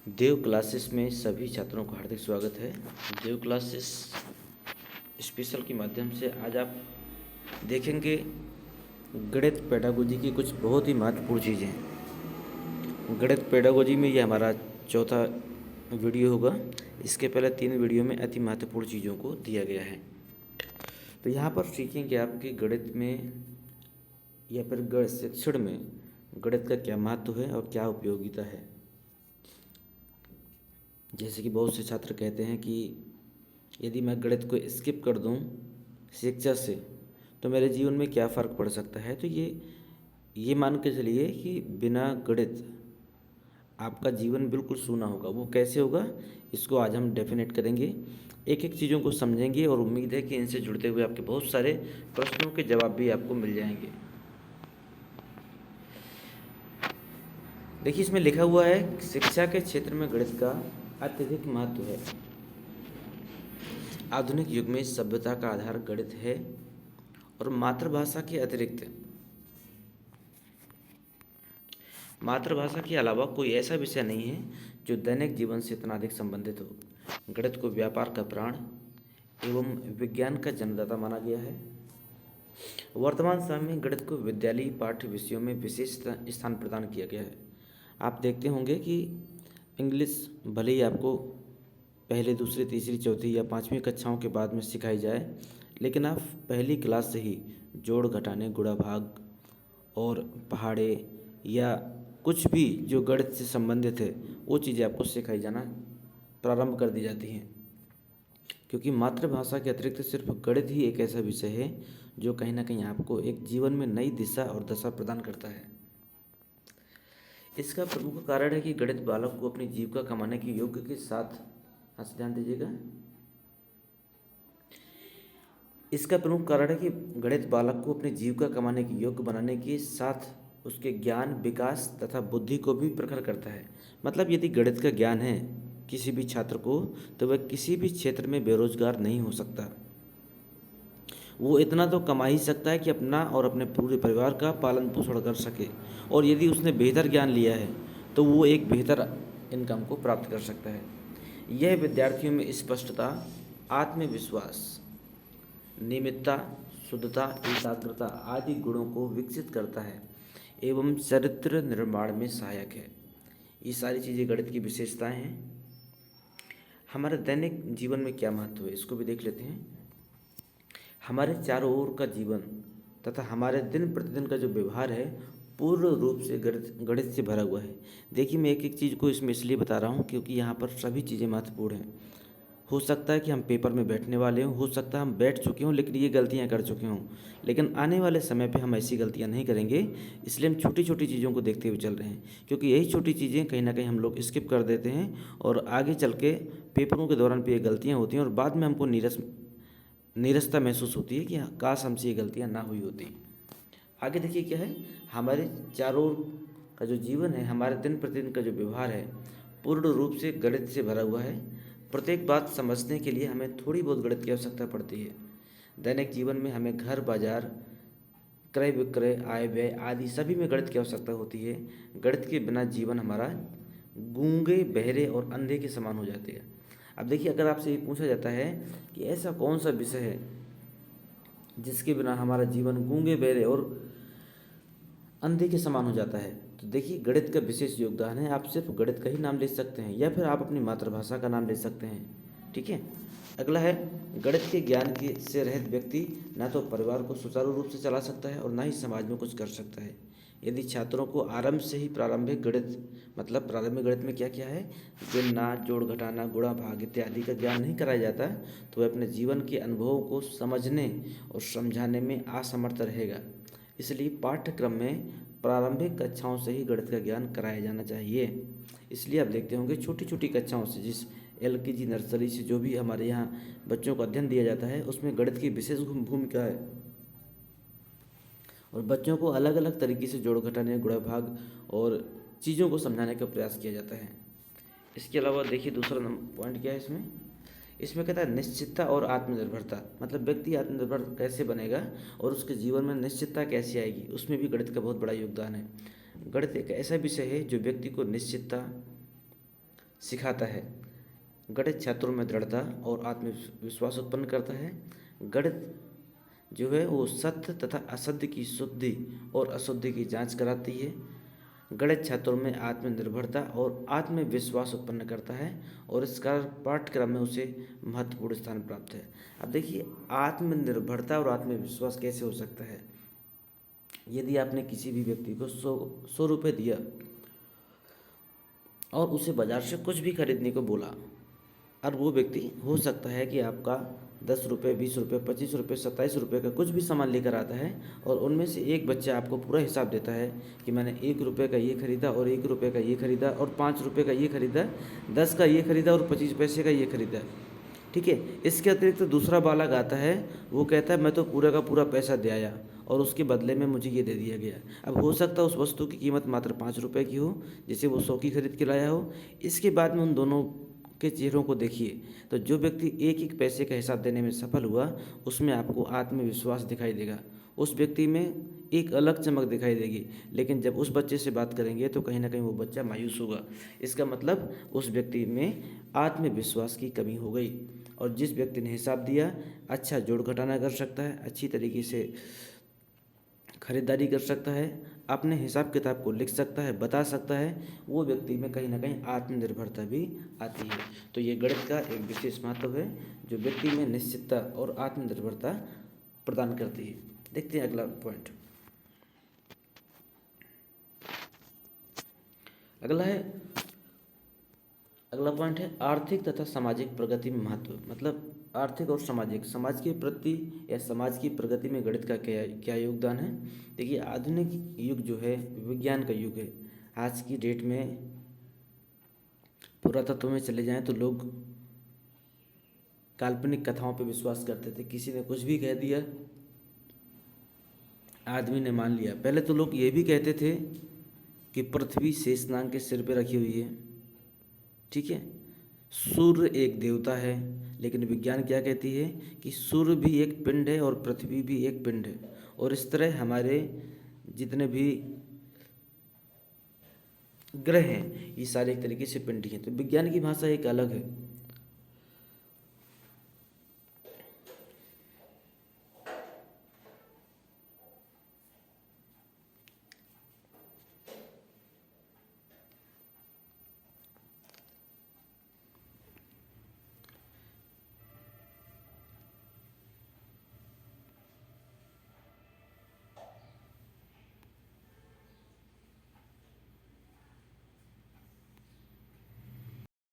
देव classes में सभी छात्रों का हार्दिक स्वागत है। देव क्लासेस स्पेशल के माध्यम से आज आप देखेंगे गणित पेडागोजी की कुछ बहुत ही महत्वपूर्ण चीज़ें। गणित पेडागोजी में ये हमारा चौथा वीडियो होगा। इसके पहले 3 वीडियो में अति महत्वपूर्ण चीज़ों को दिया गया है। तो यहाँ पर सीखेंगे आपके गणित में या फिर गणित शिक्षण में गणित का क्या महत्व है और क्या उपयोगिता है। जैसे कि बहुत से छात्र कहते हैं कि यदि मैं गणित को स्किप कर दूं शिक्षा से तो मेरे जीवन में क्या फ़र्क पड़ सकता है। तो ये मान के चलिए कि बिना गणित आपका जीवन बिल्कुल सूना होगा। वो कैसे होगा, इसको आज हम डेफिनेट करेंगे, एक एक चीज़ों को समझेंगे और उम्मीद है कि इनसे जुड़ते हुए आपके बहुत सारे प्रश्नों के जवाब भी आपको मिल जाएंगे। देखिए, इसमें लिखा हुआ है शिक्षा के क्षेत्र में गणित का अत्यधिक महत्व है। आधुनिक युग में सभ्यता का आधार गणित है और मातृभाषा के अतिरिक्त मातृभाषा के अलावा कोई ऐसा विषय नहीं है जो दैनिक जीवन से इतना अधिक संबंधित हो। गणित को व्यापार का प्राण एवं विज्ञान का जन्मदाता माना गया है। वर्तमान समय में गणित को विद्यालयी पाठ्य विषयों में विशेष स्थान प्रदान किया गया है। आप देखते होंगे कि इंग्लिश भले ही आपको पहले, दूसरी, तीसरी, चौथी या 5वीं कक्षाओं के बाद में सिखाई जाए, लेकिन आप पहली क्लास से ही जोड़, घटाने, गुणा, भाग और पहाड़े या कुछ भी जो गणित से संबंधित है वो चीज़ें आपको सिखाई जाना प्रारंभ कर दी जाती हैं। क्योंकि मातृभाषा के अतिरिक्त सिर्फ गणित ही एक ऐसा विषय है जो कहीं ना कहीं आपको एक जीवन में नई दिशा और दशा प्रदान करता है। इसका प्रमुख कारण है कि गणित बालक को अपनी जीविका कमाने के योग्य के साथ, ध्यान दीजिएगा, इसका प्रमुख कारण है कि गणित बालक को अपनी जीविका कमाने के योग्य बनाने के साथ उसके ज्ञान, विकास तथा बुद्धि को भी प्रखर करता है। मतलब यदि गणित का ज्ञान है किसी भी छात्र को तो वह किसी भी क्षेत्र में बेरोजगार नहीं हो सकता। वो इतना तो कमा ही सकता है कि अपना और अपने पूरे परिवार का पालन पोषण कर सके, और यदि उसने बेहतर ज्ञान लिया है तो वो एक बेहतर इनकम को प्राप्त कर सकता है। यह विद्यार्थियों में स्पष्टता, आत्मविश्वास, नियमितता, शुद्धता, एकाग्रता आदि गुणों को विकसित करता है एवं चरित्र निर्माण में सहायक है। ये सारी चीज़ें गणित की विशेषताएं हैं। हमारे दैनिक जीवन में क्या महत्व है इसको भी देख लेते हैं। हमारे चारों ओर का जीवन तथा हमारे दिन प्रतिदिन का जो व्यवहार है पूर्ण रूप से गणित से भरा हुआ है। देखिए, मैं एक एक चीज़ को इसमें इसलिए बता रहा हूँ क्योंकि यहाँ पर सभी चीज़ें महत्वपूर्ण हैं। हो सकता है कि हम पेपर में बैठने वाले हों, हो सकता है हम बैठ चुके हों लेकिन ये गलतियाँ कर चुके हों, लेकिन आने वाले समय पे हम ऐसी गलतियाँ नहीं करेंगे। इसलिए हम छोटी छोटी चीज़ों को देखते हुए चल रहे हैं, क्योंकि यही छोटी चीज़ें कहीं ना कहीं हम लोग स्किप कर देते हैं और आगे चल के पेपरों के दौरान पे ये गलतियाँ होती हैं और बाद में हमको नीरसता महसूस होती है कि काश हमसे ये गलतियाँ ना हुई होती। आगे देखिए क्या है, हमारे चारों ओर का जो जीवन है, हमारे दिन प्रतिदिन का जो व्यवहार है पूर्ण रूप से गणित से भरा हुआ है। प्रत्येक बात समझने के लिए हमें थोड़ी बहुत गणित की आवश्यकता पड़ती है। दैनिक जीवन में हमें घर बाजार, क्रय विक्रय, आय व्यय आदि सभी में गणित की आवश्यकता होती है। गणित के बिना जीवन हमारा गूंगे, बहरे और अंधे के समान हो जाते हैं। अब देखिए, अगर आपसे ये पूछा जाता है कि ऐसा कौन सा विषय है जिसके बिना हमारा जीवन गूंगे, बहरे और अंधे के समान हो जाता है, तो देखिए गणित का विशेष योगदान है। आप सिर्फ गणित का ही नाम ले सकते हैं या फिर आप अपनी मातृभाषा का नाम ले सकते हैं। ठीक है। अगला है, गणित के ज्ञान के से रहित व्यक्ति ना तो परिवार को सुचारू रूप से चला सकता है और ना ही समाज में कुछ कर सकता है। यदि छात्रों को आरंभ से ही प्रारंभिक गणित में क्या क्या है, गिनना, जोड़, घटाना, गुणा, भाग इत्यादि का ज्ञान नहीं कराया जाता तो वह अपने जीवन के अनुभवों को समझने और समझाने में असमर्थ रहेगा। इसलिए पाठ्यक्रम में प्रारंभिक कक्षाओं से ही गणित का ज्ञान कराया जाना चाहिए। इसलिए आप देखते होंगे छोटी छोटी कक्षाओं से, जिस LKG नर्सरी से जो भी हमारे यहाँ बच्चों को अध्ययन दिया जाता है उसमें गणित की विशेष भूमिका है और बच्चों को अलग अलग तरीके से जोड़, घटाने, गुणा, भाग और चीज़ों को समझाने का प्रयास किया जाता है। इसके अलावा देखिए दूसरा पॉइंट क्या है इसमें कहता है निश्चितता और आत्मनिर्भरता। मतलब व्यक्ति आत्मनिर्भर कैसे बनेगा और उसके जीवन में निश्चितता कैसे आएगी, उसमें भी गणित का बहुत बड़ा योगदान है। गणित एक ऐसा विषय है जो व्यक्ति को निश्चितता, सिखाता है। गणित छात्रों में दृढ़ता और आत्मविश्वास उत्पन्न करता है। गणित जो है वो सत्य तथा असत्य की शुद्धि और अशुद्धि की जांच कराती है। गणित छात्रों में आत्मनिर्भरता और आत्मविश्वास उत्पन्न करता है और इस कारण पाठ्यक्रम में उसे महत्वपूर्ण स्थान प्राप्त है। अब देखिए, आत्मनिर्भरता और आत्मविश्वास कैसे हो सकता है। यदि आपने किसी भी व्यक्ति को 100 रुपये दिया और उसे बाजार से कुछ भी खरीदने को बोला, और वो व्यक्ति हो सकता है कि आपका 10 रुपये, 20 रुपये, 25 रुपये, 27 रुपये का कुछ भी सामान लेकर आता है और उनमें से एक बच्चा आपको पूरा हिसाब देता है कि मैंने 1 रुपये का ये खरीदा और 1 रुपये का ये खरीदा और 5 रुपये का ये खरीदा, 10 का ये खरीदा और 25 पैसे का ये खरीदा। ठीक है। इसके अतिरिक्त तो दूसरा बालक आता है, वो कहता है मैं तो पूरा का पूरा पैसा दे आया और उसके बदले में मुझे ये दे दिया गया। अब हो सकता है उस वस्तु की कीमत मात्र 5 रुपये की हो, जिसे वो 100 की खरीद के लाया हो। इसके बाद में उन दोनों के चेहरों को देखिए, तो जो व्यक्ति एक एक पैसे का हिसाब देने में सफल हुआ, उसमें आपको आत्मविश्वास दिखाई देगा, उस व्यक्ति में एक अलग चमक दिखाई देगी। लेकिन जब उस बच्चे से बात करेंगे तो कहीं ना कहीं वो बच्चा मायूस होगा। इसका मतलब उस व्यक्ति में आत्मविश्वास की कमी हो गई। और जिस व्यक्ति ने हिसाब दिया, अच्छा जोड़ घटाना कर सकता है, अच्छी तरीके से खरीदारी कर सकता है, अपने हिसाब किताब को लिख सकता है, बता सकता है, वो व्यक्ति में कहीं ना कहीं आत्मनिर्भरता भी आती है। तो ये गणित का एक विशेष महत्व है जो व्यक्ति में निश्चितता और आत्मनिर्भरता प्रदान करती है। देखते हैं अगला पॉइंट। अगला पॉइंट है आर्थिक तथा सामाजिक प्रगति में महत्व। मतलब आर्थिक और सामाजिक, समाज के प्रति या समाज की प्रगति में गणित का क्या क्या योगदान है। देखिए, आधुनिक युग जो है विज्ञान का युग है। आज की डेट में पुरातत्व में चले जाएं तो लोग काल्पनिक कथाओं पर विश्वास करते थे। किसी ने कुछ भी कह दिया, आदमी ने मान लिया। पहले तो लोग ये भी कहते थे कि पृथ्वी शेषनाग के सिर पे रखी हुई है। ठीक है। सूर्य एक देवता है, लेकिन विज्ञान क्या कहती है कि सूर्य भी एक पिंड है और पृथ्वी भी एक पिंड है। और इस तरह हमारे जितने भी ग्रह हैं, ये सारे एक तरीके से पिंड ही हैं। तो विज्ञान की भाषा एक अलग है।